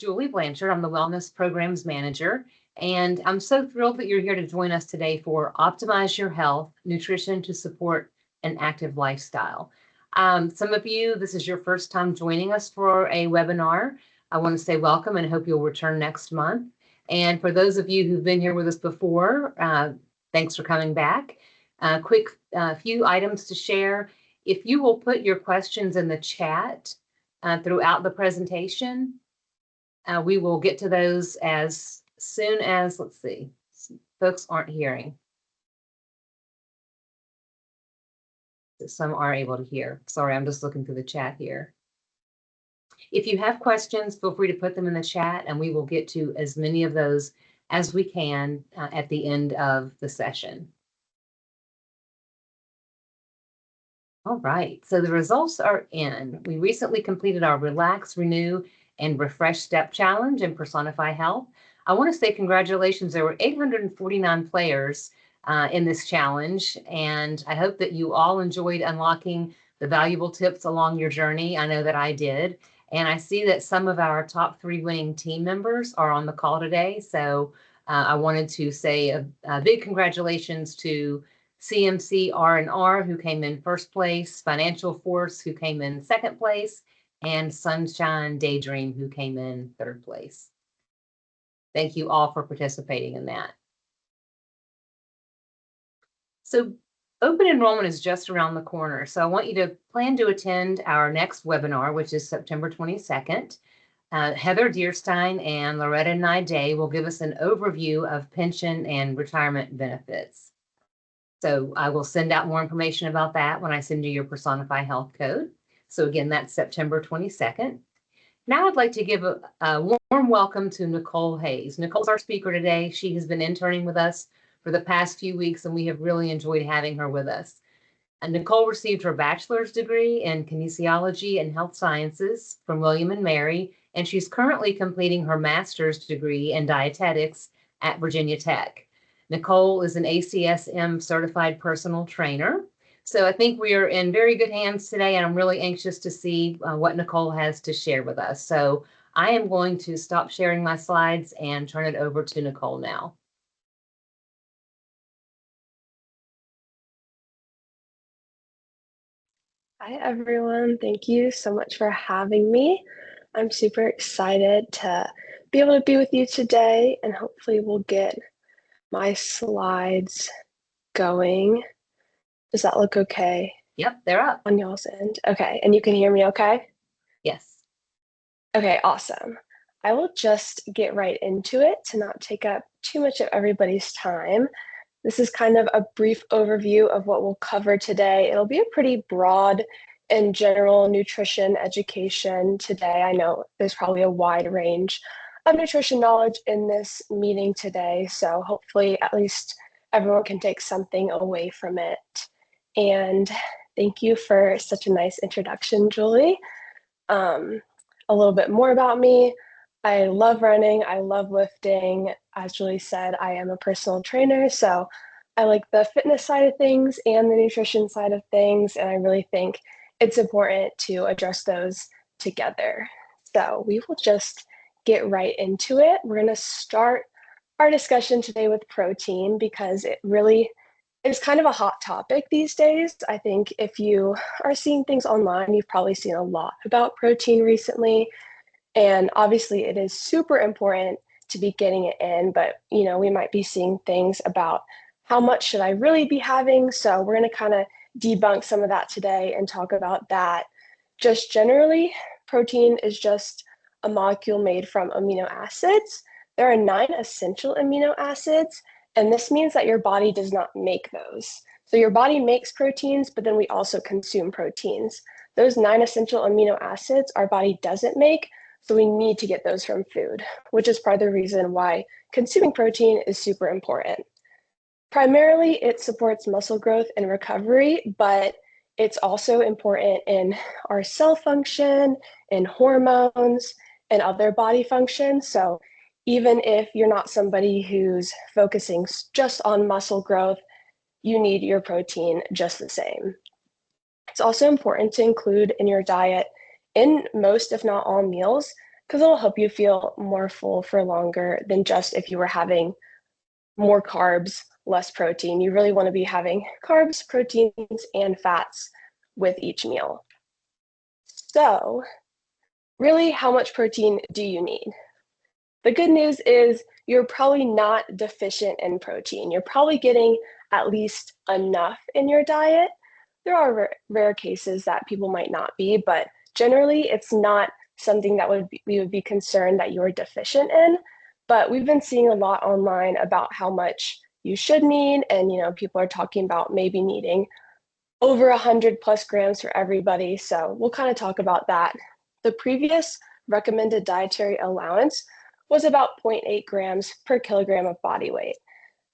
Julie Blanchard. I'm the Wellness Programs Manager, and I'm so thrilled that you're here to join us today for Optimize Your Health, Nutrition to Support an Active Lifestyle. Some of you, this is your first time joining us for a webinar. I want to say welcome and hope you'll return next month. And for those of you who've been here with us before, thanks for coming back. Quick few items to share. If you will put your questions in the chat throughout the presentation, we will get to those as soon as, let's see, folks aren't hearing. Some are able to hear. Sorry, I'm just looking through the chat here. If you have questions, feel free to put them in the chat and we will get to as many of those as we can at the end of the session. All right, so the results are in. We recently completed our Relax, Renew, and Refresh Step Challenge in Personify Health. I want to say congratulations. There were 849 players in this challenge, and I hope that you all enjoyed unlocking the valuable tips along your journey. I know that I did, and I see that some of our top 3 winning team members are on the call today, so I wanted to say a big congratulations to CMC R&R, who came in first place, Financial Force, who came in second place, and Sunshine Daydream, who came in third place. Thank you all for participating in that. So open enrollment is just around the corner. So I want you to plan to attend our next webinar, which is September 22nd. Heather Deerstein and Loretta Nide will give us an overview of pension and retirement benefits. So I will send out more information about that when I send you your Personify Health code. So again, that's September 22nd. Now I'd like to give a warm welcome to Nicole Hayes. Nicole's our speaker today. She has been interning with us for the past few weeks, and we have really enjoyed having her with us. And Nicole received her bachelor's degree in kinesiology and health sciences from William & Mary, and she's currently completing her master's degree in dietetics at Virginia Tech. Nicole is an ACSM certified personal trainer. So I think we are in very good hands today, and I'm really anxious to see what Nicole has to share with us. So I am going to stop sharing my slides and turn it over to Nicole now. Hi, everyone. Thank you so much for having me. I'm super excited to be able to be with you today, and hopefully we'll get my slides going. Does that look okay? Yep, they're up. On y'all's end. Okay, and you can hear me okay? Yes. Okay, awesome. I will just get right into it to not take up too much of everybody's time. This is kind of a brief overview of what we'll cover today. It'll be a pretty broad and general nutrition education today. I know there's probably a wide range of nutrition knowledge in this meeting today, so hopefully at least everyone can take something away from it. And thank you for such a nice introduction, Julie. A little bit more about me. I love running, I love lifting. As Julie said, I am a personal trainer, so I like the fitness side of things and the nutrition side of things, and I really think it's important to address those together. So we will just get right into it. We're going to start our discussion today with protein because it really is kind of a hot topic these days. I think if you are seeing things online, you've probably seen a lot about protein recently. And obviously it is super important to be getting it in, but we might be seeing things about how much should I really be having. So we're going to kind of debunk some of that today and talk about that. Just generally, protein is just a molecule made from amino acids. There are 9 essential amino acids, and this means that your body does not make those. So your body makes proteins, but then we also consume proteins. Those 9 essential amino acids our body doesn't make, so we need to get those from food, which is part of the reason why consuming protein is super important. Primarily, it supports muscle growth and recovery, but it's also important in our cell function, in hormones, and other body functions. So even if you're not somebody who's focusing just on muscle growth, you need your protein just the same. It's also important to include in your diet, in most, if not all meals, because it'll help you feel more full for longer than just if you were having more carbs, less protein. You really want to be having carbs, proteins, and fats with each meal. So, really, how much protein do you need? The good news is you're probably not deficient in protein. You're probably getting at least enough in your diet. There are rare cases that people might not be, but generally it's not something that we would be concerned that you're deficient in. But we've been seeing a lot online about how much you should need, and people are talking about maybe needing over 100 plus grams for everybody. So we'll kind of talk about that. The previous recommended dietary allowance was about 0.8 grams per kilogram of body weight.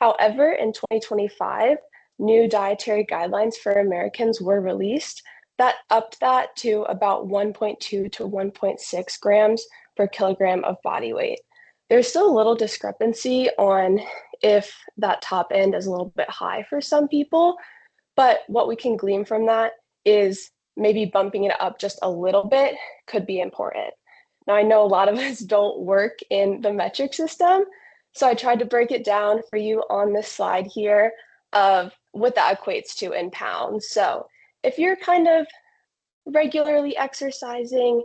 However, in 2025, new dietary guidelines for Americans were released that upped that to about 1.2 to 1.6 grams per kilogram of body weight. There's still a little discrepancy on if that top end is a little bit high for some people, but what we can glean from that is maybe bumping it up just a little bit could be important. Now, I know a lot of us don't work in the metric system, so I tried to break it down for you on this slide here of what that equates to in pounds. So if you're kind of regularly exercising,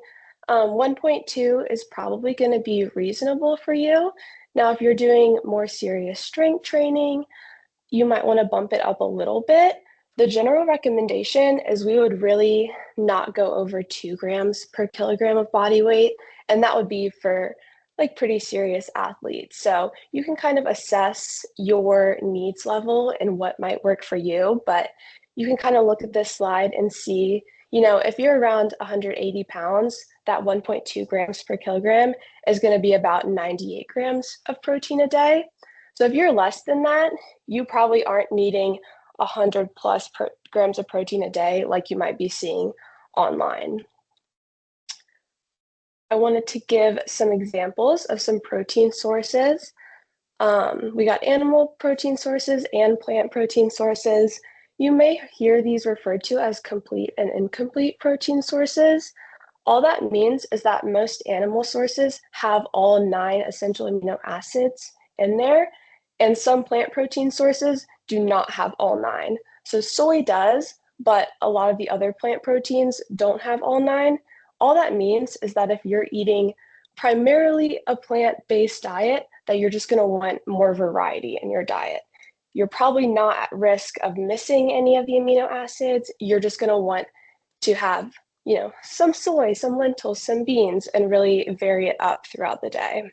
1.2 is probably going to be reasonable for you. Now, if you're doing more serious strength training, you might want to bump it up a little bit. The general recommendation is we would really not go over 2 grams per kilogram of body weight, and that would be for like pretty serious athletes. So you can kind of assess your needs level and what might work for you, but you can kind of look at this slide and see, if you're around 180 pounds, that 1.2 grams per kilogram is going to be about 98 grams of protein a day. So if you're less than that, you probably aren't needing 100 plus grams of protein a day like you might be seeing online. I wanted to give some examples of some protein sources. We got animal protein sources and plant protein sources. You may hear these referred to as complete and incomplete protein sources. All that means is that most animal sources have all 9 essential amino acids in there, and some plant protein sources do not have all 9. So soy does, but a lot of the other plant proteins don't have all 9. All that means is that if you're eating primarily a plant-based diet, that you're just going to want more variety in your diet. You're probably not at risk of missing any of the amino acids. You're just going to want to have, some soy, some lentils, some beans, and really vary it up throughout the day.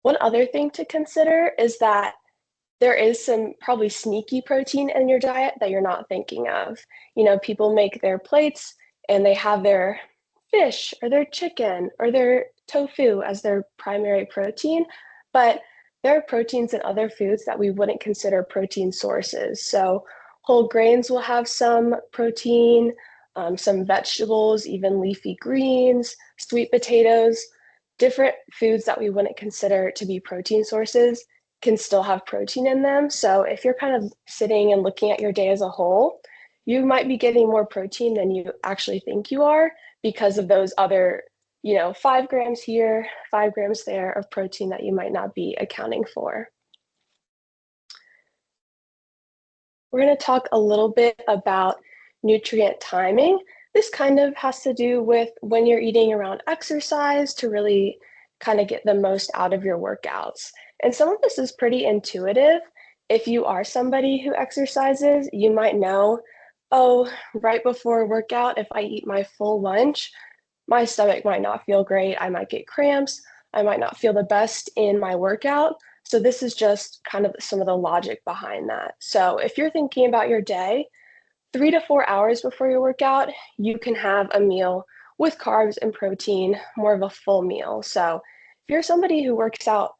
One other thing to consider is that there is some probably sneaky protein in your diet that you're not thinking of. People make their plates and they have their fish or their chicken or their tofu as their primary protein, but there are proteins in other foods that we wouldn't consider protein sources. So whole grains will have some protein, some vegetables, even leafy greens, sweet potatoes. Different foods that we wouldn't consider to be protein sources can still have protein in them. So if you're kind of sitting and looking at your day as a whole, you might be getting more protein than you actually think you are because of those other, 5 grams here, 5 grams there of protein that you might not be accounting for. We're going to talk a little bit about nutrient timing. This kind of has to do with when you're eating around exercise to really kind of get the most out of your workouts. And some of this is pretty intuitive. If you are somebody who exercises, you might know, right before a workout, if I eat my full lunch, my stomach might not feel great. I might get cramps. I might not feel the best in my workout. So this is just kind of some of the logic behind that. So if you're thinking about your day, 3 to 4 hours before your workout, you can have a meal with carbs and protein, more of a full meal. So if you're somebody who works out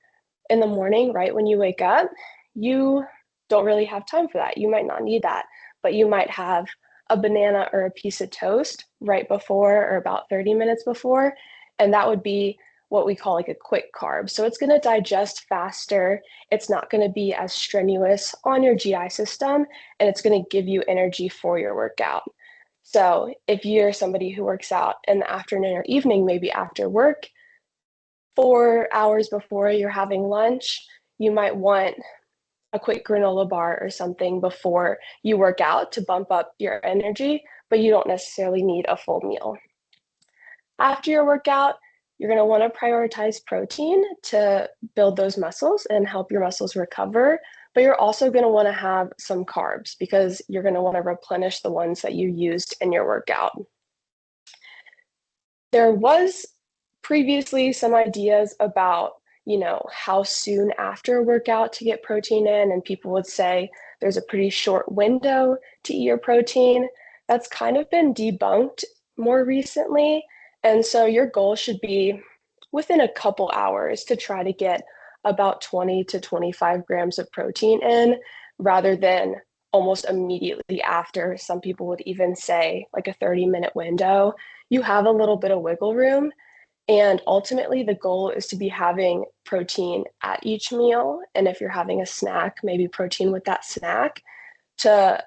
in the morning, right when you wake up, you don't really have time for that. You might not need that, but you might have a banana or a piece of toast right before or about 30 minutes before, and that would be what we call like a quick carb. So it's going to digest faster. It's not going to be as strenuous on your GI system, and it's going to give you energy for your workout. So if you're somebody who works out in the afternoon or evening, maybe after work, 4 hours before you're having lunch, you might want a quick granola bar or something before you work out to bump up your energy, but you don't necessarily need a full meal. After your workout, you're going to want to prioritize protein to build those muscles and help your muscles recover. But you're also going to want to have some carbs because you're going to want to replenish the ones that you used in your workout. There was previously some ideas about, how soon after a workout to get protein in, and people would say there's a pretty short window to eat your protein. That's kind of been debunked more recently. And so your goal should be within a couple hours to try to get about 20 to 25 grams of protein in rather than almost immediately after. Some people would even say like a 30-minute window. You have a little bit of wiggle room. And ultimately, the goal is to be having protein at each meal. And if you're having a snack, maybe protein with that snack to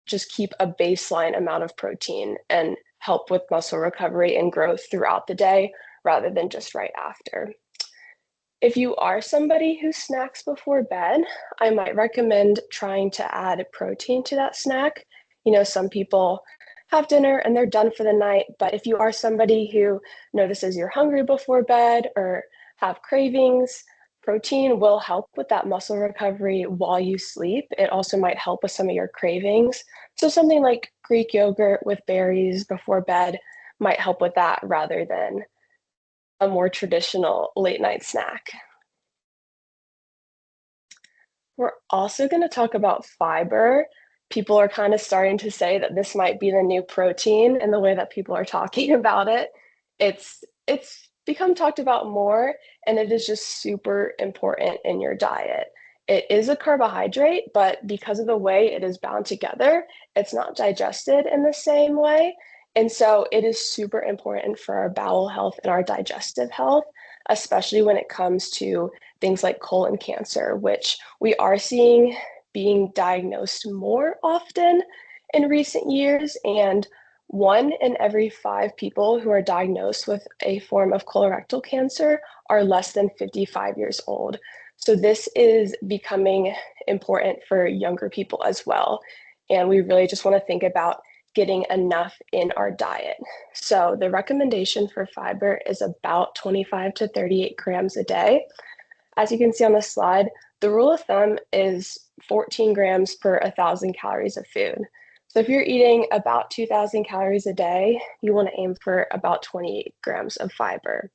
just keep a baseline amount of protein and help with muscle recovery and growth throughout the day rather than just right after. If you are somebody who snacks before bed, I might recommend trying to add protein to that snack. Some people have dinner and they're done for the night, but if you are somebody who notices you're hungry before bed or have cravings, protein will help with that muscle recovery while you sleep. It also might help with some of your cravings. So something like Greek yogurt with berries before bed might help with that rather than a more traditional late night snack. We're also going to talk about fiber. People are kind of starting to say that this might be the new protein in the way that people are talking about it. It's become talked about more, and it is just super important in your diet. It is a carbohydrate, but because of the way it is bound together, it's not digested in the same way. And so it is super important for our bowel health and our digestive health, especially when it comes to things like colon cancer, which we are seeing being diagnosed more often in recent years. And 1 in every 5 people who are diagnosed with a form of colorectal cancer are less than 55 years old. So this is becoming important for younger people as well. And we really just want to think about getting enough in our diet. So the recommendation for fiber is about 25 to 38 grams a day. As you can see on the slide, the rule of thumb is 14 grams per 1,000 calories of food. So if you're eating about 2,000 calories a day, you want to aim for about 28 grams of fiber.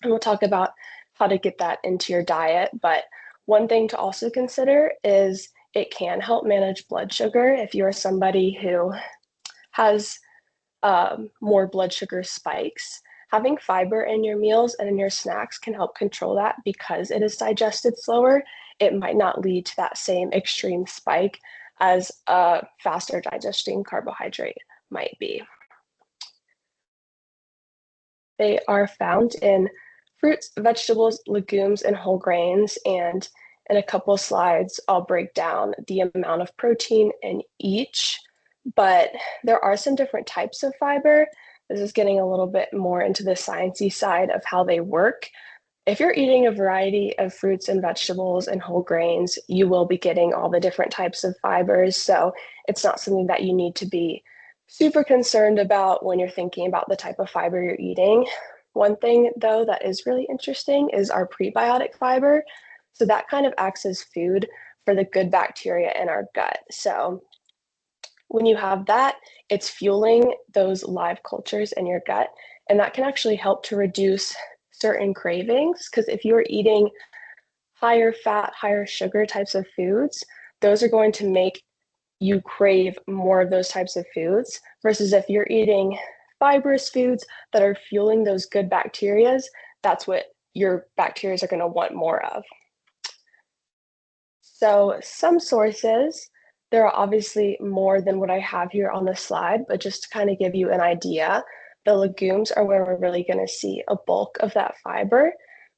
And we'll talk about how to get that into your diet. But one thing to also consider is it can help manage blood sugar if you are somebody who has more blood sugar spikes. Having fiber in your meals and in your snacks can help control that because it is digested slower. It might not lead to that same extreme spike as a faster digesting carbohydrate might be. They are found in fruits, vegetables, legumes, and whole grains. And in a couple of slides, I'll break down the amount of protein in each. But there are some different types of fiber. This is getting a little bit more into the sciencey side of how they work. If you're eating a variety of fruits and vegetables and whole grains, you will be getting all the different types of fibers. So it's not something that you need to be super concerned about when you're thinking about the type of fiber you're eating. One thing, though, that is really interesting is our prebiotic fiber. So that kind of acts as food for the good bacteria in our gut. So when you have that, it's fueling those live cultures in your gut, and that can actually help to reduce certain cravings, because if you're eating higher fat, higher sugar types of foods, those are going to make you crave more of those types of foods, versus if you're eating fibrous foods that are fueling those good bacteria, that's what your bacteria are going to want more of. So some sources, there are obviously more than what I have here on the slide, but just to kind of give you an idea, the legumes are where we're really going to see a bulk of that fiber.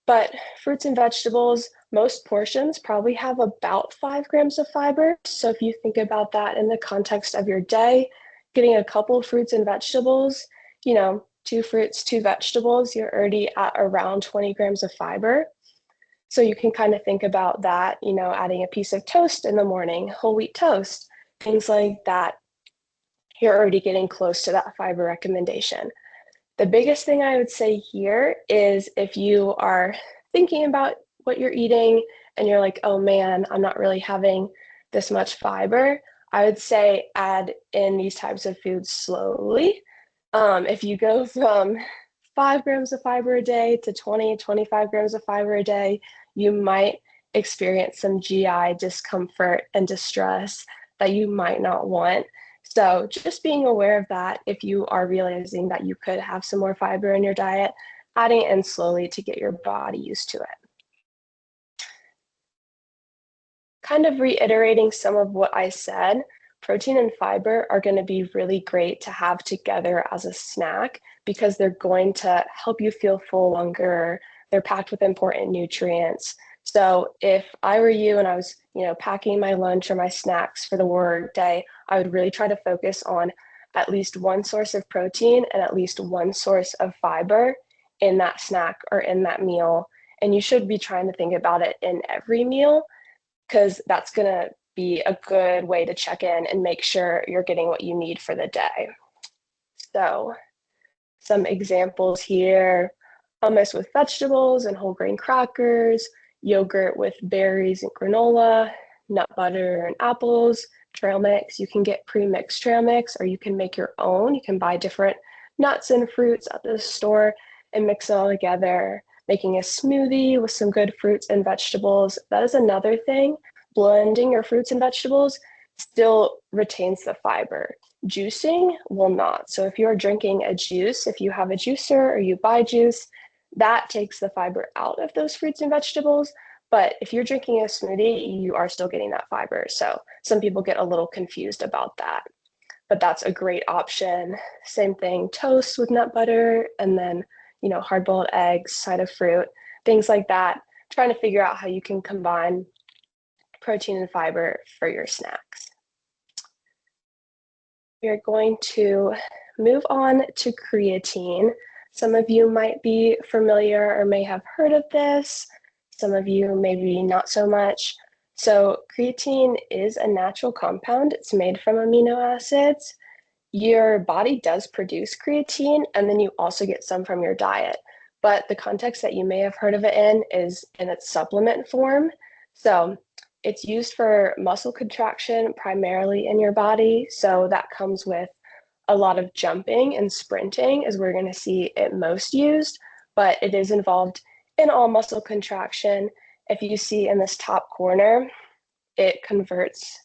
But fruits and vegetables, most portions probably have about 5 grams of fiber. So if you think about that in the context of your day, getting a couple of fruits and vegetables, 2 fruits, 2 vegetables, you're already at around 20 grams of fiber. So you can kind of think about that, you know, adding a piece of toast in the morning, whole wheat toast, things like that. You're already getting close to that fiber recommendation. The biggest thing I would say here is if you are thinking about what you're eating and you're like, oh man, I'm not really having this much fiber, I would say add in these types of foods slowly. If you go from 5 grams of fiber a day to 20, 25 grams of fiber a day, you might experience some GI discomfort and distress that you might not want. So just being aware of that, if you are realizing that you could have some more fiber in your diet, adding it in slowly to get your body used to it. Kind of reiterating some of what I said, protein and fiber are going to be really great to have together as a snack because they're going to help you feel full longer. They're packed with important nutrients. So if I were you and I was, you know, packing my lunch or my snacks for the work day, I would really try to focus on at least one source of protein and at least one source of fiber in that snack or in that meal. And you should be trying to think about it in every meal because that's going to be a good way to check in and make sure you're getting what you need for the day. So some examples here, hummus with vegetables and whole grain crackers, yogurt with berries and granola, nut butter and apples, trail mix. You can get pre-mixed trail mix or you can make your own. You can buy different nuts and fruits at the store and mix it all together. Making a smoothie with some good fruits and vegetables. That is another thing. Blending your fruits and vegetables still retains the fiber. Juicing will not. So if you're drinking a juice, if you have a juicer or you buy juice, that takes the fiber out of those fruits and vegetables. But if you're drinking a smoothie, you are still getting that fiber. So some people get a little confused about that. But that's a great option. Same thing, toast with nut butter, and then, you know, hard-boiled eggs, side of fruit, things like that. Trying to figure out how you can combine protein and fiber for your snacks. We're going to move on to creatine. Some of you might be familiar or may have heard of this. Some of you maybe not so much. So creatine is a natural compound. It's made from amino acids. Your body does produce creatine, and then you also get some from your diet. But the context that you may have heard of it in is in its supplement form. So it's used for muscle contraction primarily in your body. So that comes with a lot of jumping and sprinting as we're going to see it most used, but it is involved in all muscle contraction. If you see in this top corner, it converts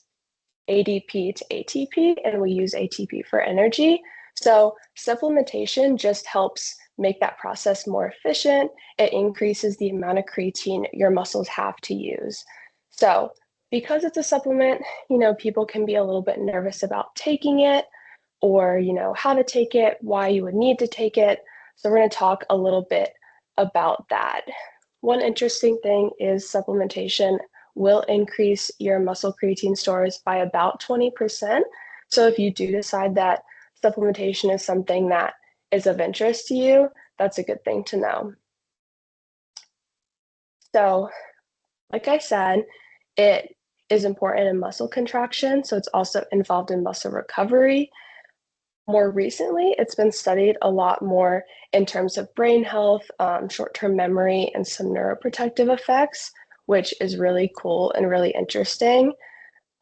ADP to ATP, and we use ATP for energy. So supplementation just helps make that process more efficient. It increases the amount of creatine your muscles have to use. So because it's a supplement, you know, people can be a little bit nervous about taking it or, you know, how to take it, why you would need to take it. So we're going to talk a little bit about that. One interesting thing is supplementation will increase your muscle creatine stores by about 20%. So if you do decide that supplementation is something that is of interest to you, that's a good thing to know. So, like I said, it is important in muscle contraction, so it's also involved in muscle recovery. More recently, it's been studied a lot more in terms of brain health, short-term memory, and some neuroprotective effects, which is really cool and really interesting.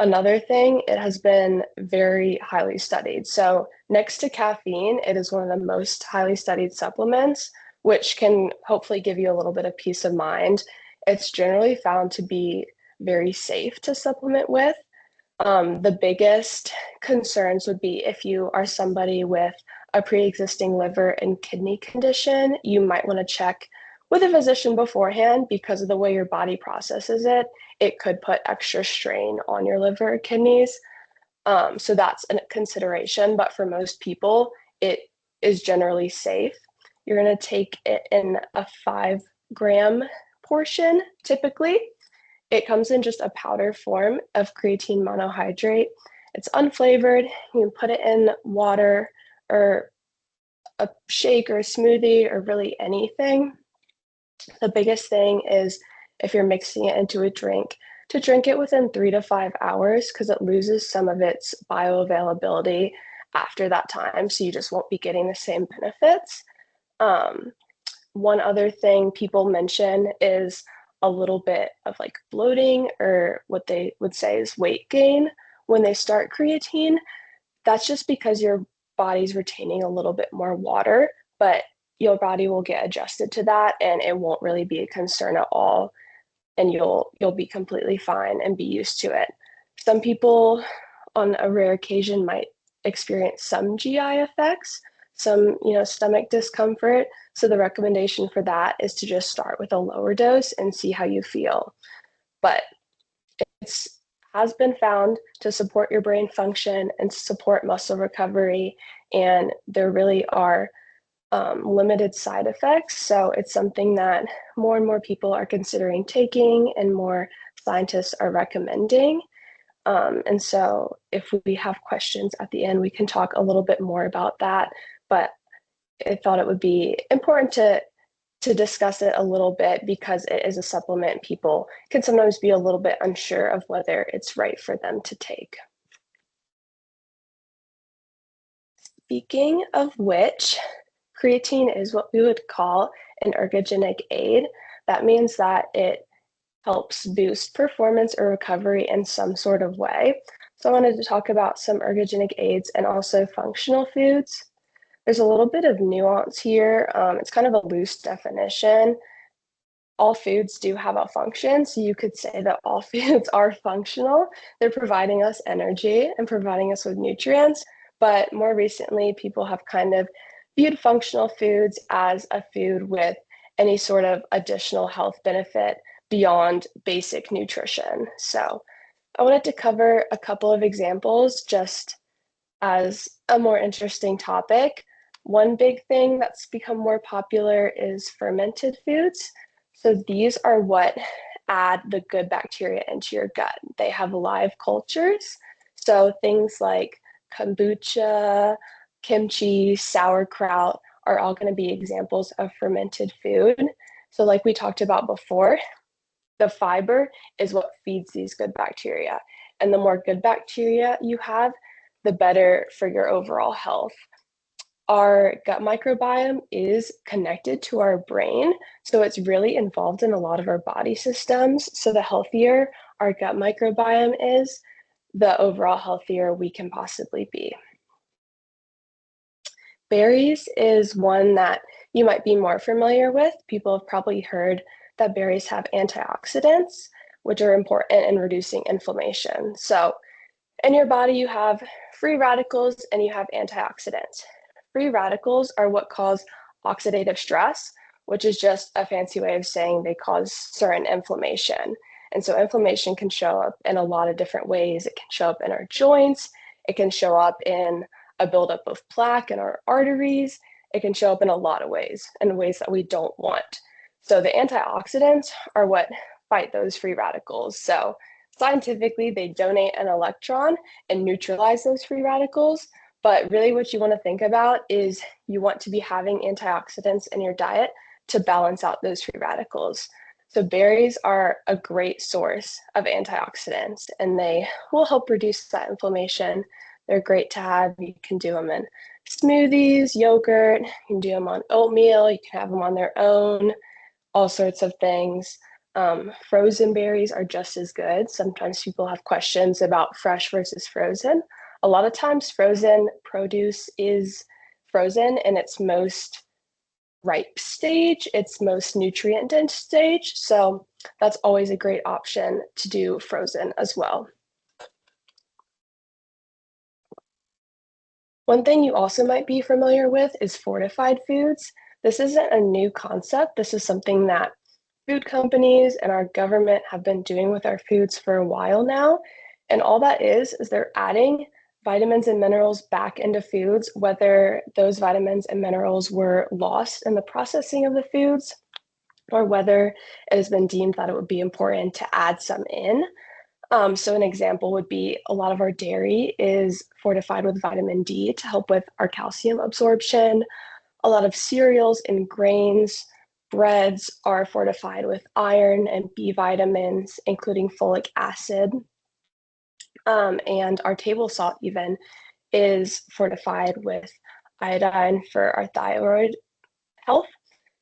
Another thing, it has been very highly studied. So next to caffeine, it is one of the most highly studied supplements, which can hopefully give you a little bit of peace of mind. It's generally found to be very safe to supplement with. The biggest concerns would be if you are somebody with a pre-existing liver and kidney condition, you might want to check with a physician beforehand because of the way your body processes it. It could put extra strain on your liver or kidneys. So that's a consideration, but for most people, it is generally safe. You're going to take it in a 5-gram portion typically. It comes in just a powder form of creatine monohydrate. It's unflavored. You can put it in water or a shake or a smoothie or really anything, the biggest thing is if you're mixing it into a drink, to drink it within 3 to 5 hours because it loses some of its bioavailability after that time. So you just won't be getting the same benefits. One other thing people mention is a little bit of like bloating, or what they would say is weight gain when they start creatine. That's just because your body's retaining a little bit more water, but your body will get adjusted to that and it won't really be a concern at all, and you'll be completely fine and be used to it. Some people on a rare occasion might experience some GI effects, some stomach discomfort. So the recommendation for that is to just start with a lower dose and see how you feel. But it's has been found to support your brain function and support muscle recovery, and there really are limited side effects. So it's something that more and more people are considering taking, and more scientists are recommending. And so if we have questions at the end, we can talk a little bit more about that. But I thought it would be important to discuss it a little bit because it is a supplement people can sometimes be a little bit unsure of whether it's right for them to take. Speaking of which, creatine is what we would call an ergogenic aid. That means that it helps boost performance or recovery in some sort of way. So I wanted to talk about some ergogenic aids and also functional foods. There's a little bit of nuance here. It's kind of a loose definition. All foods do have a function, so you could say that all foods are functional. They're providing us energy and providing us with nutrients, but more recently, people have kind of viewed functional foods as a food with any sort of additional health benefit beyond basic nutrition. So I wanted to cover a couple of examples just as a more interesting topic. One big thing that's become more popular is fermented foods. So these are what add the good bacteria into your gut. They have live cultures. So things like kombucha, kimchi, sauerkraut are all going to be examples of fermented food. So like we talked about before, the fiber is what feeds these good bacteria. And the more good bacteria you have, the better for your overall health. Our gut microbiome is connected to our brain, so it's really involved in a lot of our body systems. So the healthier our gut microbiome is, the overall healthier we can possibly be. Berries is one that you might be more familiar with. People have probably heard that berries have antioxidants, which are important in reducing inflammation. So in your body, you have free radicals and you have antioxidants. Free radicals are what cause oxidative stress, which is just a fancy way of saying they cause certain inflammation. And so inflammation can show up in a lot of different ways. It can show up in our joints. It can show up in a buildup of plaque in our arteries. It can show up in a lot of ways, in ways that we don't want. So the antioxidants are what fight those free radicals. So scientifically, they donate an electron and neutralize those free radicals. But really what you want to think about is you want to be having antioxidants in your diet to balance out those free radicals. So berries are a great source of antioxidants, and they will help reduce that inflammation. They're great to have. You can do them in smoothies, yogurt, you can do them on oatmeal, you can have them on their own, all sorts of things. Frozen berries are just as good. Sometimes people have questions about fresh versus frozen. A lot of times frozen produce is frozen in its most ripe stage, its most nutrient dense stage. So that's always a great option to do frozen as well. One thing you also might be familiar with is fortified foods. This isn't a new concept. This is something that food companies and our government have been doing with our foods for a while now. And all that is they're adding vitamins and minerals back into foods, whether those vitamins and minerals were lost in the processing of the foods, or whether it has been deemed that it would be important to add some in. So an example would be a lot of our dairy is fortified with vitamin D to help with our calcium absorption. A lot of cereals and grains, breads are fortified with iron and B vitamins, including folic acid. And our table salt even is fortified with iodine for our thyroid health.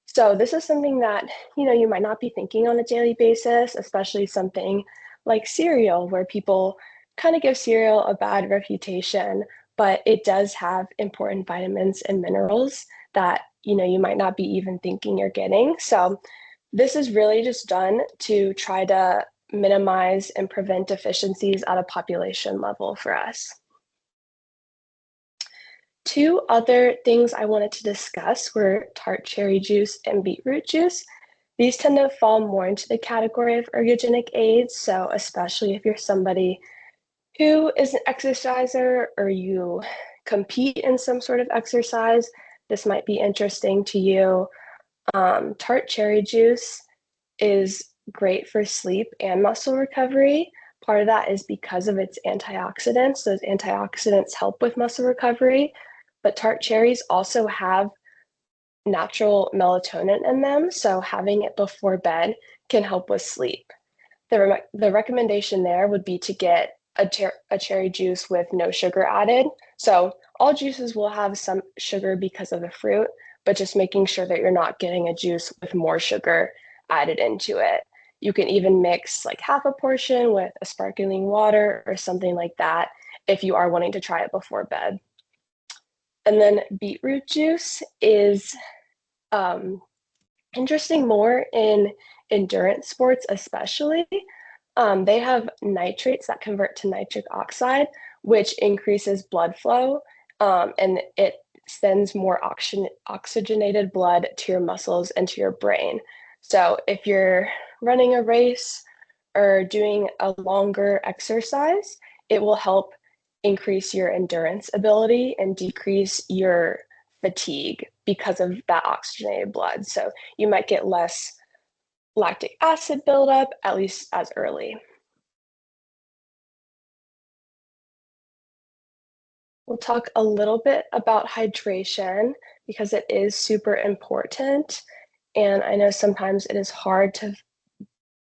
So this is something that, you might not be thinking on a daily basis, especially something like cereal, where people kind of give cereal a bad reputation, but it does have important vitamins and minerals that, you might not be even thinking you're getting. So this is really just done to try to minimize and prevent deficiencies at a population level for us. Two other things I wanted to discuss were tart cherry juice and beetroot juice. These tend to fall more into the category of ergogenic aids, so especially if you're somebody who is an exerciser or you compete in some sort of exercise, this might be interesting to you. Tart cherry juice is great for sleep and muscle recovery. Part of that is because of its antioxidants. Those antioxidants help with muscle recovery, but tart cherries also have natural melatonin in them, so having it before bed can help with sleep. The recommendation there would be to get a cherry juice with no sugar added. So all juices will have some sugar because of the fruit, but just making sure that you're not getting a juice with more sugar added into it. You can even mix like half a portion with a sparkling water or something like that if you are wanting to try it before bed. And then beetroot juice is interesting more in endurance sports, especially. They have nitrates that convert to nitric oxide, which increases blood flow, and it sends more oxygenated blood to your muscles and to your brain. So if you're running a race or doing a longer exercise, it will help increase your endurance ability and decrease your fatigue because of that oxygenated blood. So you might get less lactic acid buildup, at least as early. We'll talk a little bit about hydration because it is super important. And I know sometimes it is hard to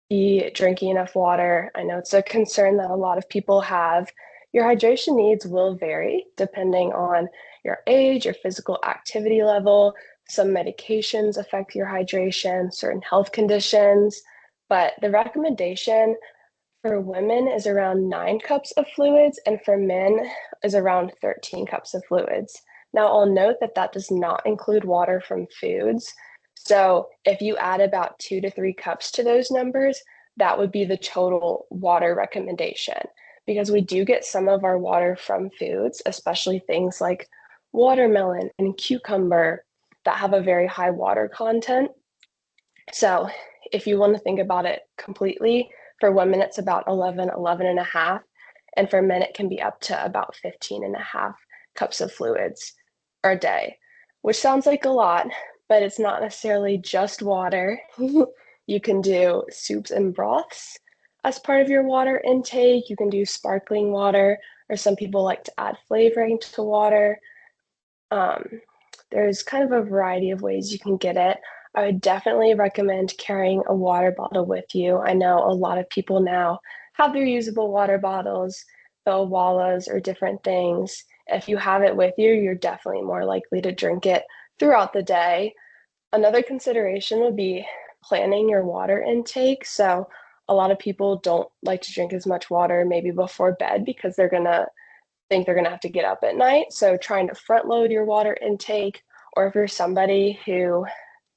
be drinking enough water. I know it's a concern that a lot of people have. Your hydration needs will vary depending on your age, your physical activity level. Some medications affect your hydration, certain health conditions, but the recommendation for women is around 9 cups of fluids, and for men is around 13 cups of fluids. Now, I'll note that that does not include water from foods. So if you add about 2 to 3 cups to those numbers, that would be the total water recommendation, because we do get some of our water from foods, especially things like watermelon and cucumber that have a very high water content. So if you want to think about it completely, for women, it's about 11 and a half. And for men, it can be up to about 15 and a half cups of fluids a day, which sounds like a lot, but it's not necessarily just water. You can do soups and broths as part of your water intake. You can do sparkling water, or some people like to add flavoring to water. There's kind of a variety of ways you can get it. I would definitely recommend carrying a water bottle with you. I know a lot of people now have their usable water bottles, the Owalas or different things. If you have it with you, you're definitely more likely to drink it throughout the day. Another consideration would be planning your water intake. So a lot of people don't like to drink as much water maybe before bed because they're gonna think they're gonna have to get up at night. So trying to front load your water intake, or if you're somebody who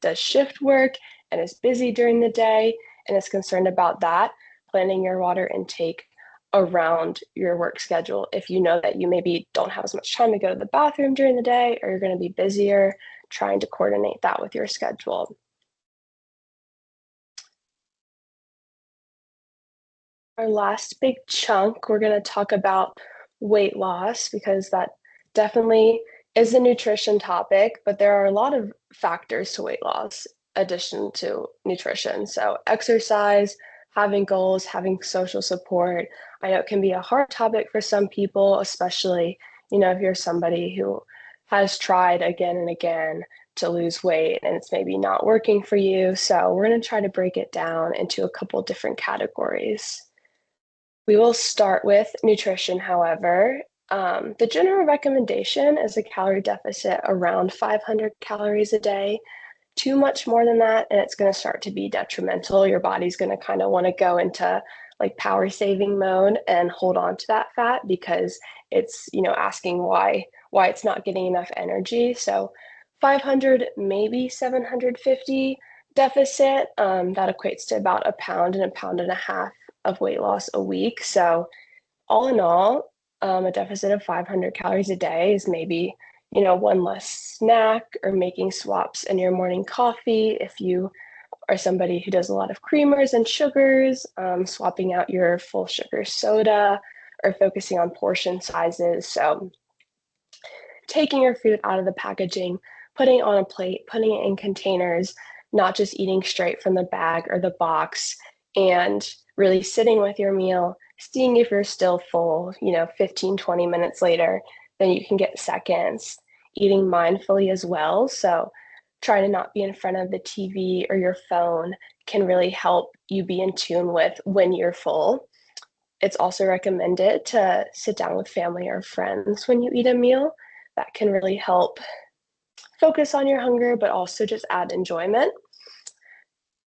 does shift work and is busy during the day and is concerned about that, planning your water intake around your work schedule. If you know that you maybe don't have as much time to go to the bathroom during the day, or you're going to be busier, trying to coordinate that with your schedule. Our last big chunk, we're going to talk about weight loss, because that definitely is a nutrition topic, but there are a lot of factors to weight loss addition to nutrition. So exercise, having goals, having social support. I know it can be a hard topic for some people, especially, if you're somebody who has tried again and again to lose weight and it's maybe not working for you. So we're going to try to break it down into a couple different categories. We will start with nutrition, however. The general recommendation is a calorie deficit around 500 calories a day. Too much more than that, and it's going to start to be detrimental. Your body's going to kind of want to go into like power saving mode and hold on to that fat because it's, asking why it's not getting enough energy. So 500, maybe 750 deficit, that equates to about a pound and a half of weight loss a week. So all in all, a deficit of 500 calories a day is maybe, one less snack or making swaps in your morning coffee. If you are somebody who does a lot of creamers and sugars, swapping out your full sugar soda or focusing on portion sizes. So taking your food out of the packaging, putting it on a plate, putting it in containers, not just eating straight from the bag or the box, and really sitting with your meal, seeing if you're still full, 15, 20 minutes later, then you can get seconds. Eating mindfully as well. So try to not be in front of the TV or your phone can really help you be in tune with when you're full. It's also recommended to sit down with family or friends when you eat a meal. That can really help focus on your hunger, but also just add enjoyment.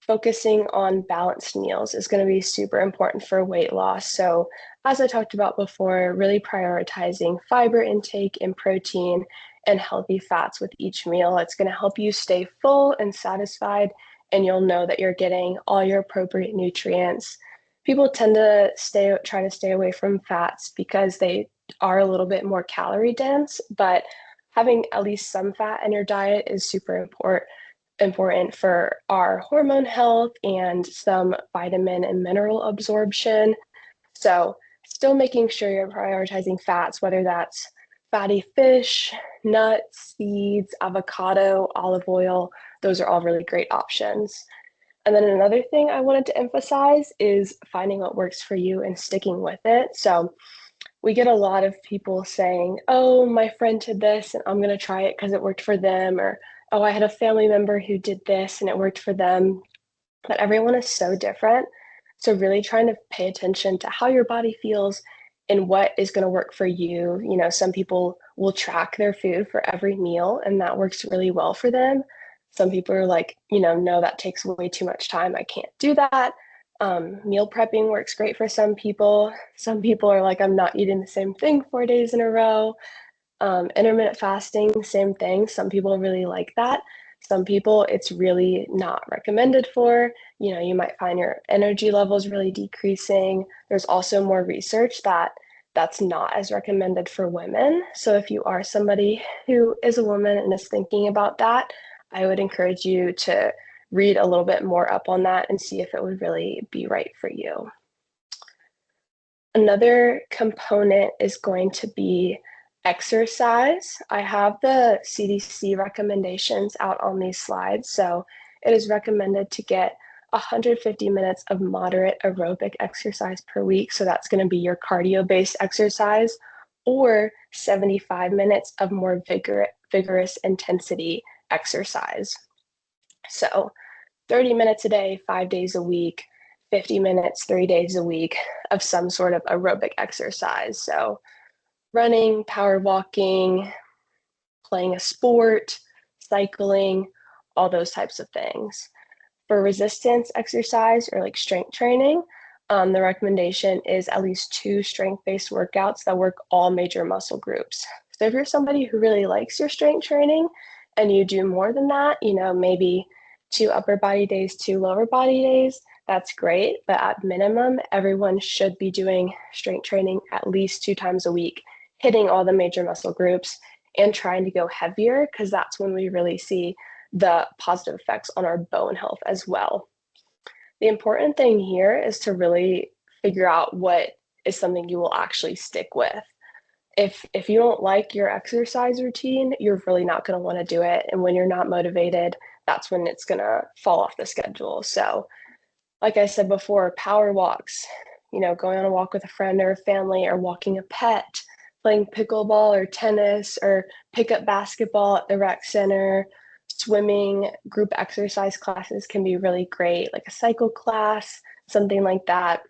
Focusing on balanced meals is going to be super important for weight loss. So, as I talked about before, really prioritizing fiber intake and protein and healthy fats with each meal. It's going to help you stay full and satisfied, and you'll know that you're getting all your appropriate nutrients. People tend to try to stay away from fats because they are a little bit more calorie dense, but having at least some fat in your diet is super important for our hormone health and some vitamin and mineral absorption. So still making sure you're prioritizing fats, whether that's fatty fish, nuts, seeds, avocado, olive oil. Those are all really great options. And then another thing I wanted to emphasize is finding what works for you and sticking with it. So we get a lot of people saying, oh, my friend did this and I'm going to try it because it worked for them, or oh, I had a family member who did this and it worked for them. But everyone is so different. So really trying to pay attention to how your body feels and what is going to work for you. Some people will track their food for every meal and that works really well for them. Some people are like, no, that takes way too much time. I can't do that. Meal prepping works great for some people. Some people are like, I'm not eating the same thing 4 days in a row. Intermittent fasting, same thing. Some people really like that. Some people it's really not recommended for. You might find your energy levels really decreasing. There's also more research that's not as recommended for women. So if you are somebody who is a woman and is thinking about that, I would encourage you to read a little bit more up on that and see if it would really be right for you. Another component is going to be exercise. I have the CDC recommendations out on these slides. So it is recommended to get 150 minutes of moderate aerobic exercise per week. So that's going to be your cardio-based exercise, or 75 minutes of more vigorous intensity exercise. So 30 minutes a day, 5 days a week, 50 minutes, 3 days a week of some sort of aerobic exercise. So running, power walking, playing a sport, cycling, all those types of things. For resistance exercise or like strength training, the recommendation is at least 2 strength-based workouts that work all major muscle groups. So if you're somebody who really likes your strength training and you do more than that, maybe 2 upper body days, 2 lower body days, that's great. But at minimum, everyone should be doing strength training at least 2 times a week, hitting all the major muscle groups and trying to go heavier, because that's when we really see the positive effects on our bone health as well. The important thing here is to really figure out what is something you will actually stick with. If you don't like your exercise routine, you're really not going to want to do it. And when you're not motivated, that's when it's going to fall off the schedule. So like I said before, power walks, going on a walk with a friend or a family, or walking a pet, playing pickleball or tennis, or pick up basketball at the rec center, swimming, group exercise classes can be really great, like a cycle class, something like that.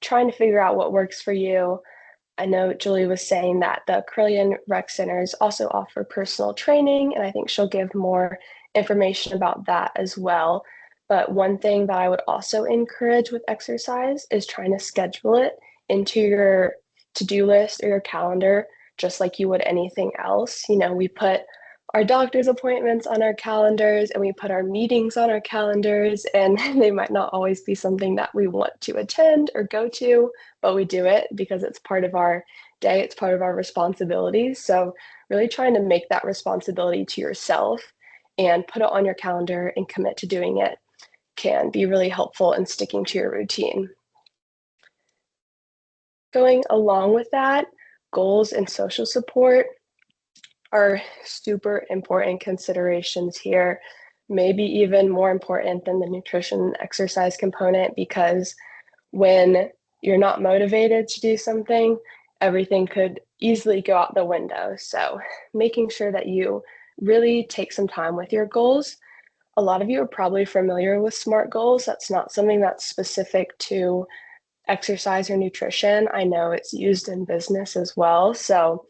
Trying to figure out what works for you. I know Julie was saying that the Carilion Rec Centers also offer personal training, and I think she'll give more information about that as well. But one thing that I would also encourage with exercise is trying to schedule it into your to-do list or your calendar, just like you would anything else. You know, we put our doctor's appointments on our calendars and we put our meetings on our calendars, and they might not always be something that we want to attend or go to, but we do it because it's part of our day, it's part of our responsibilities. So really trying to make that responsibility to yourself and put it on your calendar and commit to doing it can be really helpful in sticking to your routine. Going along with that, goals and social support are super important considerations here, maybe even more important than the nutrition and exercise component, because when you're not motivated to do something, everything could easily go out the window. So making sure that you really take some time with your goals. A lot of you are probably familiar with SMART goals. That's not something that's specific to exercise or nutrition. I know it's used in business as well. So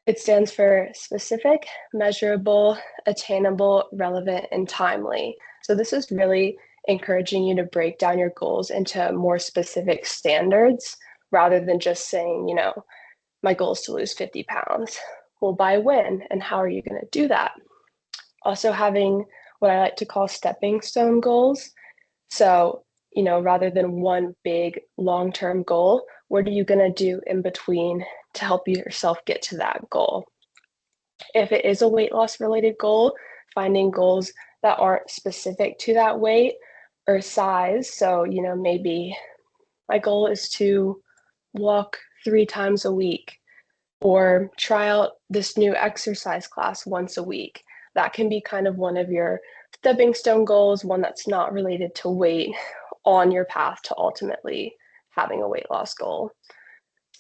it stands for specific, measurable, attainable, relevant, and timely. So this is really encouraging you to break down your goals into more specific standards rather than just saying, you know, my goal is to lose 50 pounds. Well, by when and how are you going to do that? Also having what I like to call stepping stone goals. So, you know, rather than one big long-term goal, what are you going to do in between to help yourself get to that goal? If it is a weight loss related goal, finding goals that aren't specific to that weight or size. So, you know, maybe my goal is to walk 3 times a week or try out this new exercise class once a week. That can be kind of one of your stepping stone goals, one that's not related to weight on your path to ultimately having a weight loss goal.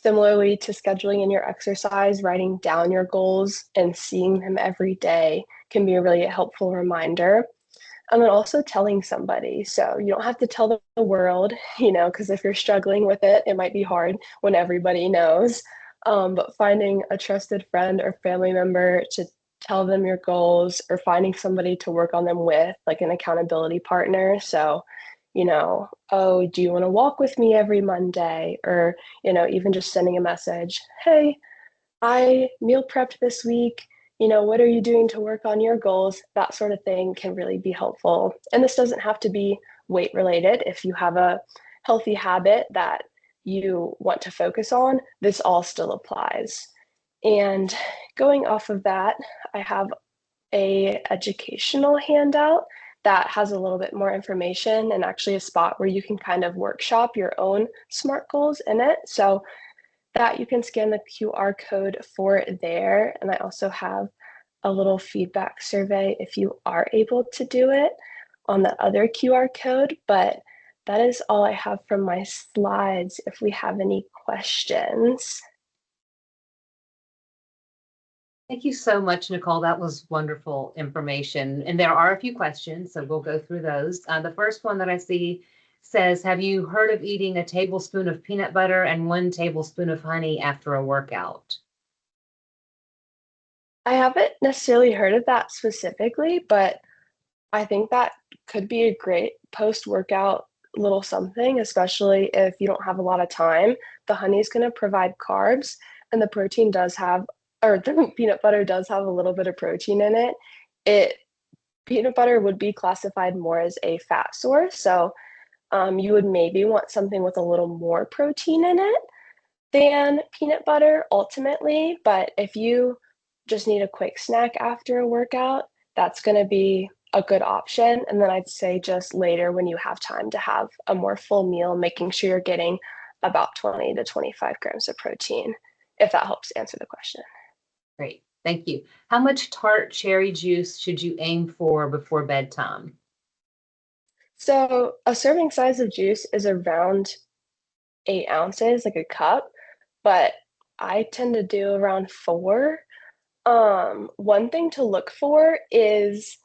Similarly to scheduling in your exercise, writing down your goals and seeing them every day can be a really helpful reminder. And then also telling somebody. So you don't have to tell the world, you know, because if you're struggling with it, it might be hard when everybody knows. But finding a trusted friend or family member to tell them your goals, or finding somebody to work on them with, like an accountability partner. So, you know, oh, do you want to walk with me every Monday? Or, you know, even just sending a message, hey, I meal prepped this week. You know, what are you doing to work on your goals? That sort of thing can really be helpful. And this doesn't have to be weight related. If you have a healthy habit that you want to focus on, this all still applies. And going off of that, I have a educational handout that has a little bit more information and actually a spot where you can kind of workshop your own SMART goals in it. So that you can scan the QR code for there. And I also have a little feedback survey if you are able to do it on the other QR code. But that is all I have from my slides. If we have any questions. Thank you so much, Nicole. That was wonderful information. And there are a few questions, so we'll go through those. The first one that I see says, have you heard of eating a tablespoon of peanut butter and 1 tablespoon of honey after a workout? I haven't necessarily heard of that specifically, but I think that could be a great post-workout little something, especially if you don't have a lot of time. The honey is going to provide carbs, and the protein does have, or the peanut butter does have a little bit of protein in it. Peanut butter would be classified more as a fat source, so you would maybe want something with a little more protein in it than peanut butter ultimately. But if you just need a quick snack after a workout, that's going to be a good option. And then I'd say just later when you have time to have a more full meal, making sure you're getting about 20 to 25 grams of protein, if that helps answer the question. Great, thank you. How much tart cherry juice should you aim for before bedtime? So a serving size of juice is around 8 ounces, like a cup, but I tend to do around 4. One thing to look for is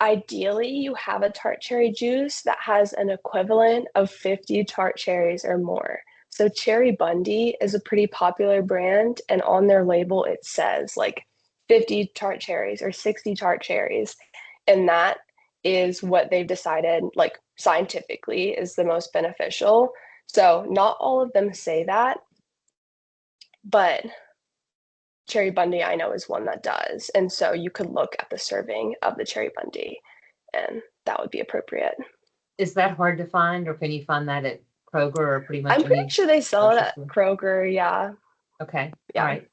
ideally you have a tart cherry juice that has an equivalent of 50 tart cherries or more. So Cherry Bundy is a pretty popular brand, and on their label it says like 50 tart cherries or 60 tart cherries. And that is what they've decided, like scientifically, is the most beneficial. So not all of them say that, but Cherry Bundy I know is one that does. And so you could look at the serving of the Cherry Bundy and that would be appropriate. Is that hard to find, or can you find that at Kroger or pretty much I'm pretty any sure they sell it grocery at store? Kroger. Yeah. Okay, all Yeah. right.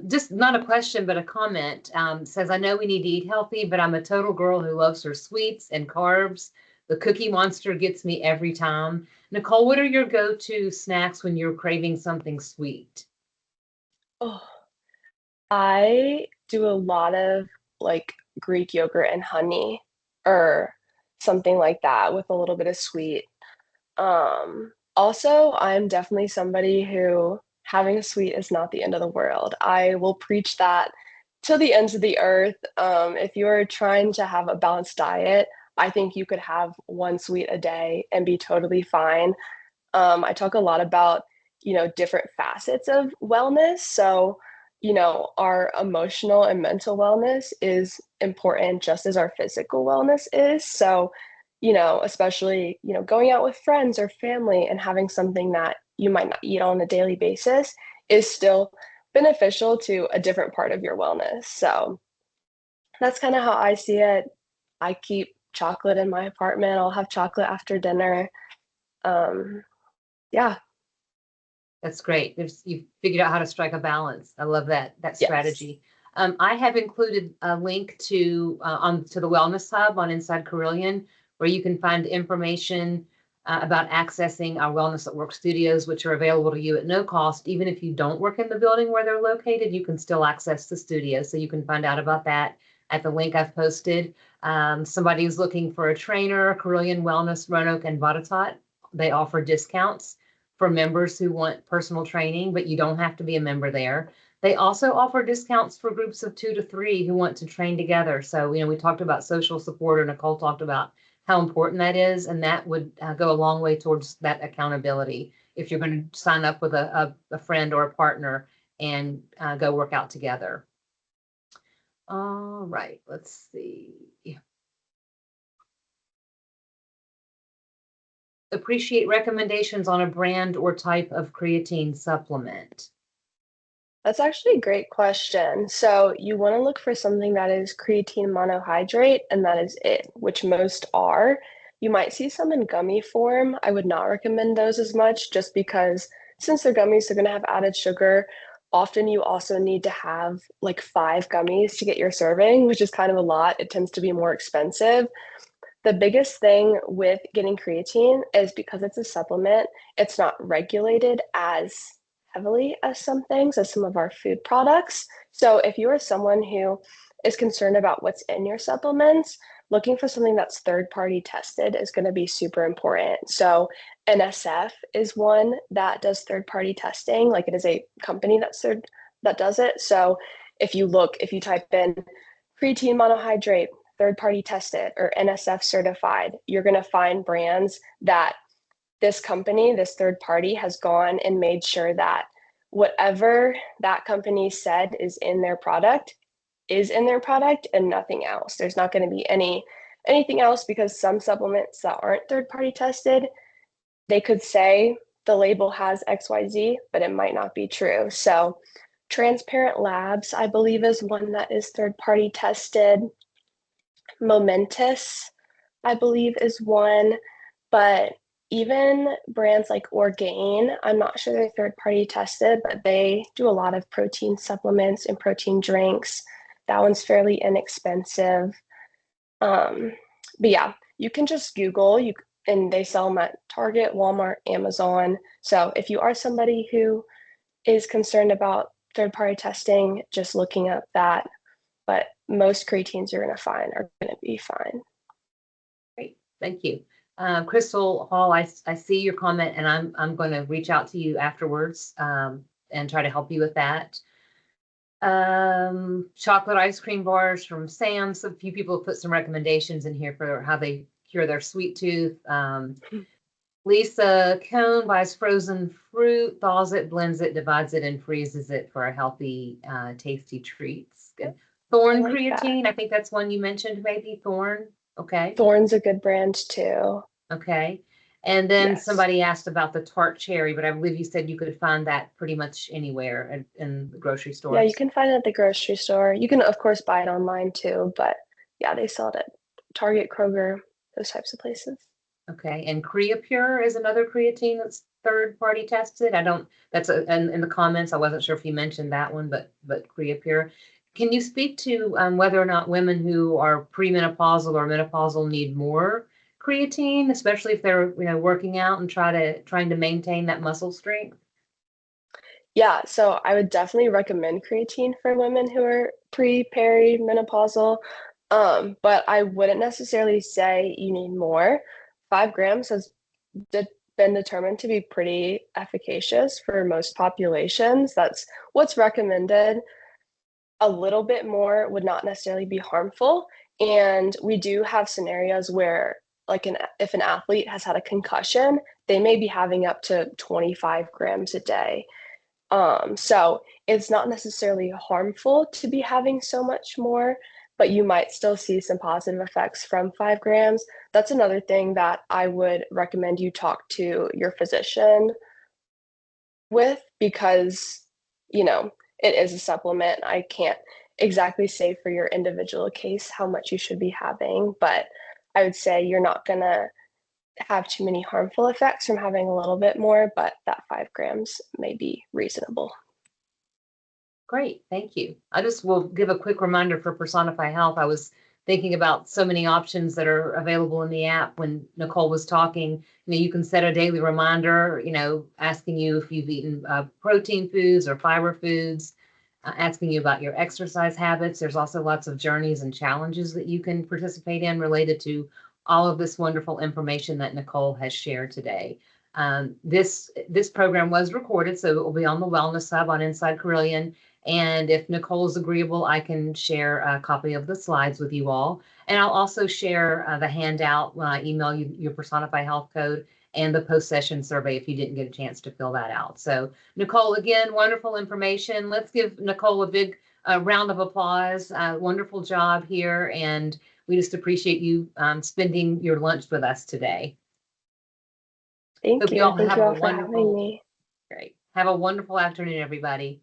Just not a question, but a comment. Says, I know we need to eat healthy, but I'm a total girl who loves her sweets and carbs. The Cookie Monster gets me every time. Nicole, what are your go-to snacks when you're craving something sweet? Oh, I do a lot of like Greek yogurt and honey or something like that with a little bit of sweet. Also, I'm definitely somebody who having a sweet is not the end of the world. I will preach that to the ends of the earth. If you're trying to have a balanced diet, I think you could have one sweet a day and be totally fine. I talk a lot about, different facets of wellness. So, our emotional and mental wellness is important just as our physical wellness is. So, especially, going out with friends or family and having something that you might not eat on a daily basis is still beneficial to a different part of your wellness. So that's kind of how I see it. I keep chocolate in my apartment. I'll have chocolate after dinner. Um, yeah. That's great. You've figured out how to strike a balance. I love that Yes. strategy. I have included a link to the Wellness Hub on Inside Carillion, where you can find information about accessing our Wellness at Work studios, which are available to you at no cost. Even if you don't work in the building where they're located, you can still access the studio. So you can find out about that at the link I've posted. Somebody who's looking for a trainer, Carillion Wellness, Roanoke, and Botetourt, they offer discounts for members who want personal training, but you don't have to be a member there. They also offer discounts for groups of 2 to 3 who want to train together. So, we talked about social support, or Nicole talked about how important that is, and that would go a long way towards that accountability if you're going to sign up with a friend or a partner and go work out together. All right, let's see. Appreciate recommendations on a brand or type of creatine supplement. That's actually a great question. So you want to look for something that is creatine monohydrate, and that is it, which most are. You might see some in gummy form. I would not recommend those as much just because since they're gummies, they're going to have added sugar. Often you also need to have like 5 gummies to get your serving, which is kind of a lot. It tends to be more expensive. The biggest thing with getting creatine is because it's a supplement, it's not regulated as heavily as some things, as some of our food products. So if you are someone who is concerned about what's in your supplements, looking for something that's third party tested is going to be super important. So NSF is one that does third party testing, like it is a company that does it. So if you type in creatine monohydrate third party tested or NSF certified, you're going to find brands that this company, this third party, has gone and made sure that whatever that company said is in their product is in their product and nothing else. There's not going to be anything else because some supplements that aren't third party tested, they could say the label has XYZ, but it might not be true. So Transparent Labs, I believe, is one that is third party tested. Momentous, I believe, is one, but even brands like Orgain, I'm not sure they're third party tested, but they do a lot of protein supplements and protein drinks. That one's fairly inexpensive. Um, but yeah, you can just Google and they sell them at Target, Walmart, Amazon. So if you are somebody who is concerned about third party testing, just looking up that, but most creatines you're going to find are going to be fine. Great, thank you. Crystal Hall, I see your comment, and I'm going to reach out to you afterwards and try to help you with that. Chocolate ice cream bars from Sam's. A few people have put some recommendations in here for how they cure their sweet tooth. Lisa Cone buys frozen fruit, thaws it, blends it, divides it, and freezes it for a healthy, tasty treats. Good. Thorn I like that. creatine. I think that's one you mentioned, maybe Thorn. Okay. Thorn's a good brand too. Okay. And then Yes. somebody asked about the tart cherry, but I believe you said you could find that pretty much anywhere in the grocery stores. Yeah, you can find it at the grocery store. You can, of course, buy it online too, but yeah, they sell it at Target, Kroger, those types of places. Okay, and Creapure is another creatine that's third-party tested. I don't, that's in the comments. I wasn't sure if you mentioned that one, but Creapure. Can you speak to whether or not women who are premenopausal or menopausal need more creatine, especially if they're working out and trying to maintain that muscle strength? Yeah, so I would definitely recommend creatine for women who are perimenopausal, but I wouldn't necessarily say you need more. 5 grams has been determined to be pretty efficacious for most populations. That's what's recommended. A little bit more would not necessarily be harmful. And we do have scenarios where, like, if an athlete has had a concussion, they may be having up to 25 grams a day. So it's not necessarily harmful to be having so much more, but you might still see some positive effects from 5 grams. That's another thing that I would recommend you talk to your physician with because, it is a supplement. I can't exactly say for your individual case how much you should be having, but I would say you're not gonna have too many harmful effects from having a little bit more, but that 5 grams may be reasonable. Great, thank you. I just will give a quick reminder for Personify Health. I was thinking about so many options that are available in the app when Nicole was talking. You can set a daily reminder, asking you if you've eaten protein foods or fiber foods, asking you about your exercise habits. There's also lots of journeys and challenges that you can participate in related to all of this wonderful information that Nicole has shared today. This program was recorded, so it will be on the Wellness Hub on Inside Carilion. And if Nicole is agreeable, I can share a copy of the slides with you all. And I'll also share the handout when I email you your Personify Health code and the post-session survey if you didn't get a chance to fill that out. So Nicole, again, wonderful information. Let's give Nicole a big round of applause. Wonderful job here. And we just appreciate you spending your lunch with us today. Thank Hope you. you all Thank have you a all for having wonderful, me. great. Have a wonderful afternoon, everybody.